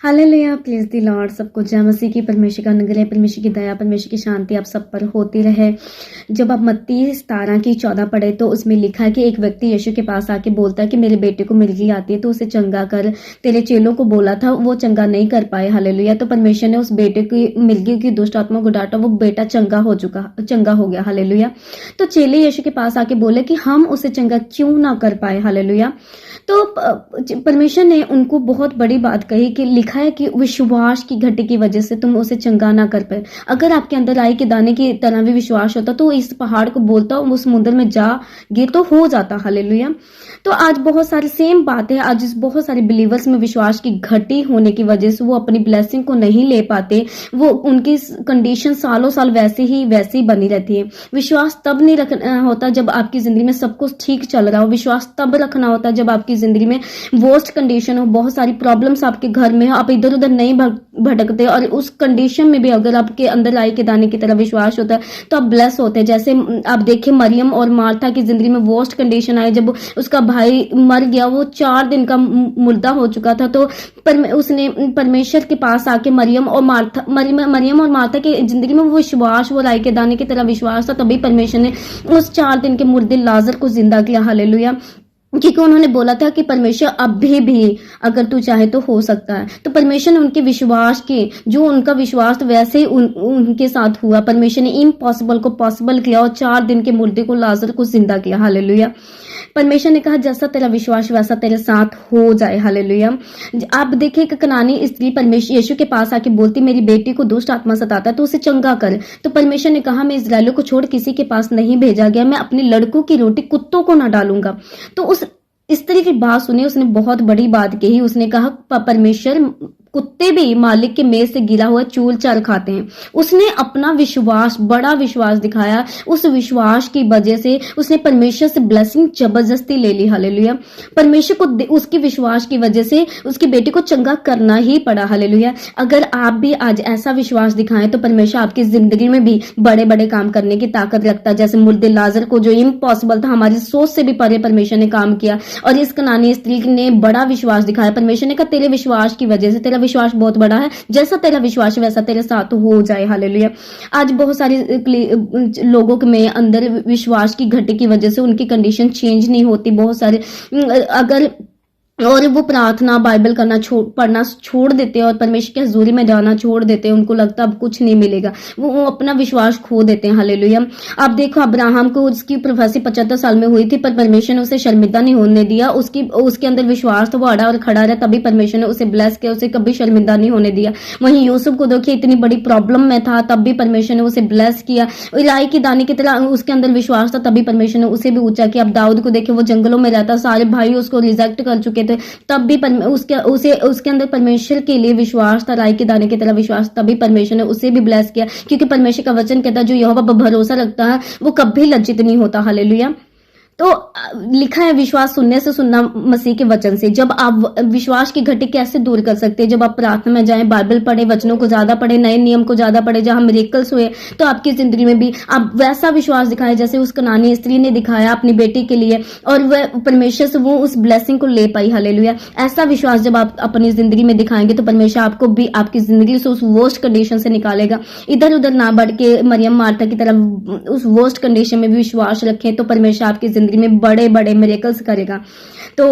Hallelujah, praise the Lord. सबको जय मसीह की, परमेश्वर का अनुग्रह, परमेश्वर की दया, परमेश्वर की शांति आप सब पर होती रहे। जब आप मत्ती 17:14 पढ़े तो उसमें लिखा है कि एक व्यक्ति यीशु के पास आके बोलता है कि मेरे बेटे को मिर्गी आती है तो उसे चंगा कर। तेरे चेलों को बोला था, वो चंगा नहीं कर पाए। हालेलुया। तो परमेश्वर ने उस बेटे की मिर्गी की दुष्ट आत्मा को डांटा, वो बेटा चंगा हो गया। हालेलुया। तो चेले यीशु के पास आके बोले कि हम उसे चंगा क्यों ना कर पाए। हालेलुया। तो परमेश्वर ने उनको बहुत बड़ी बात कही कि लिखा है कि विश्वास की घटी की वजह से तुम उसे चंगा ना कर पाए। अगर आपके अंदर राई के दाने की तरह भी विश्वास होता तो इस पहाड़ को बोलता उस समुद्र में जागे तो हो जाता। हालेलुया। तो आज बहुत सारी सेम बात है। आज बहुत सारे बिलीवर्स में विश्वास की घटी होने की वजह से वो अपनी ब्लेसिंग को नहीं ले पाते। वो उनकी कंडीशन सालों साल वैसे ही बनी रहती है। विश्वास तब नहीं रखना होता जब आपकी जिंदगी में सब कुछ ठीक चल रहा हो। विश्वास तब रखना होता है जब आपकी जिंदगी में वर्स्ट कंडीशन हो, बहुत सारी प्रॉब्लम्स आपके घर में हो, आप इधर उधर नहीं भटकते, और उस कंडीशन में भी अगर आपके अंदर राई के दाने की तरह विश्वास होता है तो आप ब्लेस होते हैं। जैसे आप देखिए मरियम और मार्था की जिंदगी में वर्स्ट कंडीशन आई, जब उसका भाई मर गया, वो 4 दिन का मुर्दा हो चुका था, तो उसने परमेश्वर के पास आके मरियम और मार्था की जिंदगी में वो विश्वास, वो राई के दाने की तरह विश्वास था, तभी परमेश्वर ने उस 4 दिन के मुर्दे लाजर को जिंदा किया। हालेलुया। क्योंकि उन्होंने बोला था कि परमेश्वर अभी भी अगर तू चाहे तो हो सकता है। तो परमेश्वर ने उनके विश्वास के, जो उनका विश्वास वैसे ही उनके साथ हुआ। परमेश्वर ने इम्पॉसिबल को पॉसिबल किया और 4 दिन के मुर्दे को लाजर को जिंदा किया। हालेलुया। परमेश्वर ने कहा जैसा तेरा विश्वास वैसा तेरे साथ हो जाए। हालेलुया। आप देखिए एक कनानी स्त्री परमेश्वर यीशु के पास आके बोलती मेरी बेटी को दुष्ट आत्मा सताता है तो उसे चंगा कर। तो परमेश्वर ने कहा मैं इस्राएलियों को छोड़ किसी के पास नहीं भेजा गया, मैं अपने लड़कों की रोटी कुत्तों को ना डालूंगा। तो उस स्त्री की बात सुनी, उसने बहुत बड़ी बात कही। उसने कहा परमेश्वर, कुत्ते भी मालिक के मेज से गिरा हुआ चूल चार खाते हैं। उसने अपना विश्वास, बड़ा विश्वास दिखाया। उस विश्वास की वजह से उसने परमेश्वर से ब्लेसिंग जबरदस्ती ले ली। हालेलुया। परमेश्वर को उसके विश्वास की वजह से उसकी बेटी को चंगा करना ही पड़ा। हालेलुया। अगर आप भी आज ऐसा विश्वास दिखाएं तो परमेश्वर आपकी जिंदगी में भी बड़े बड़े काम करने की ताकत रखता है। जैसे मुर्दे लाजर को जो इम्पॉसिबल था, हमारी सोच से भी परे परमेश्वर ने काम किया, और इस कनानी स्त्री ने बड़ा विश्वास दिखाया। परमेश्वर ने कहा तेरे विश्वास की वजह से, तेरा विश्वास बहुत बड़ा है, जैसा तेरा विश्वास वैसा तेरे साथ हो जाए। हालेलुया। आज बहुत सारे लोगों में अंदर विश्वास की घटी की वजह से उनकी कंडीशन चेंज नहीं होती। बहुत सारे अगर और वो प्रार्थना बाइबल करना पढ़ना छोड़ देते हैं और परमेश्वर की हजूरी में जाना छोड़ देते हैं। उनको लगता अब कुछ नहीं मिलेगा, वो अपना विश्वास खो देते हैं। हालेलुया। आप देखो अब्राहम को उसकी प्रोफेसी 75 साल में हुई थी, पर परमेश्वर ने उसे शर्मिंदा नहीं होने दिया। उसके अंदर विश्वास था, वो अड़ा और खड़ा रहा, तभी परमेश्वर ने उसे ब्लेस किया, उसे कभी शर्मिंदा नहीं होने दिया। वहीं यूसुफ को देखिए इतनी बड़ी प्रॉब्लम में था, तब भी परमेश्वर ने उसे ब्लेस किया। राई की दाने की तरह उसके अंदर विश्वास था, तभी परमेश्वर ने उसे भी ऊंचा किया। अब दाऊद को देखिए, वो जंगलों में रहता, सारे भाई उसको रिजेक्ट कर चुके थे, तब भी उसके अंदर परमेश्वर के लिए विश्वास था, राई के दाने की तरह विश्वास, तभी परमेश्वर ने उसे भी ब्लेस किया। क्योंकि परमेश्वर का वचन कहता है जो यहोवा पर भरोसा रखता है वो कभी लज्जित नहीं होता। हालेलुया। तो लिखा है विश्वास सुनने से सुनना मसीह के वचन से। जब आप विश्वास की घटी कैसे दूर कर सकते हैं? जब आप प्रार्थना में जाएं, बाइबल पढ़े, वचनों को ज्यादा पढ़े, नए नियम को ज्यादा पढ़े, जहां मिरेकल्स हुए, तो आपकी जिंदगी में भी आप वैसा विश्वास दिखाए जैसे उस कनानी स्त्री ने दिखाया अपनी बेटी के लिए, और वह परमेश्वर से वो उस ब्लेसिंग को ले पाई। हालेलुया। ऐसा विश्वास जब आप अपनी जिंदगी में दिखाएंगे तो परमेश्वर आपको भी आपकी जिंदगी से उस वर्स्ट कंडीशन से निकालेगा। इधर उधर ना बढ़ के मरियम मार्था की तरह उस वर्स्ट कंडीशन में भी विश्वास रखें तो परमेश्वर आपकी जिंदगी में बड़े बड़े मिरेकल्स करेगा। तो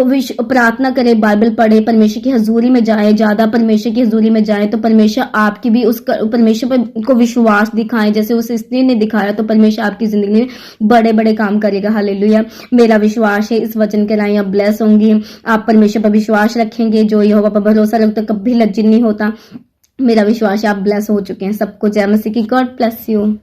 प्रार्थना करें, बाइबल पढ़े, परमेश्वर की हजूरी में जाए, ज्यादा परमेश्वर की हजूरी में जाए तो परमेश्वर आपकी भी परमेश्वर को विश्वास दिखाएं जैसे उस स्त्री ने दिखाया, तो परमेश्वर आपकी जिंदगी में बड़े बड़े काम करेगा। हालेलुया। मेरा विश्वास है इस वचन के राय आप ब्लेस होंगे, आप परमेश्वर पर विश्वास रखेंगे। जो यहोवा पर भरोसा रखता कभी लज्जित नहीं होता। मेरा विश्वास है आप ब्लेस हो चुके हैं। सबको जय मसीह की। God bless you.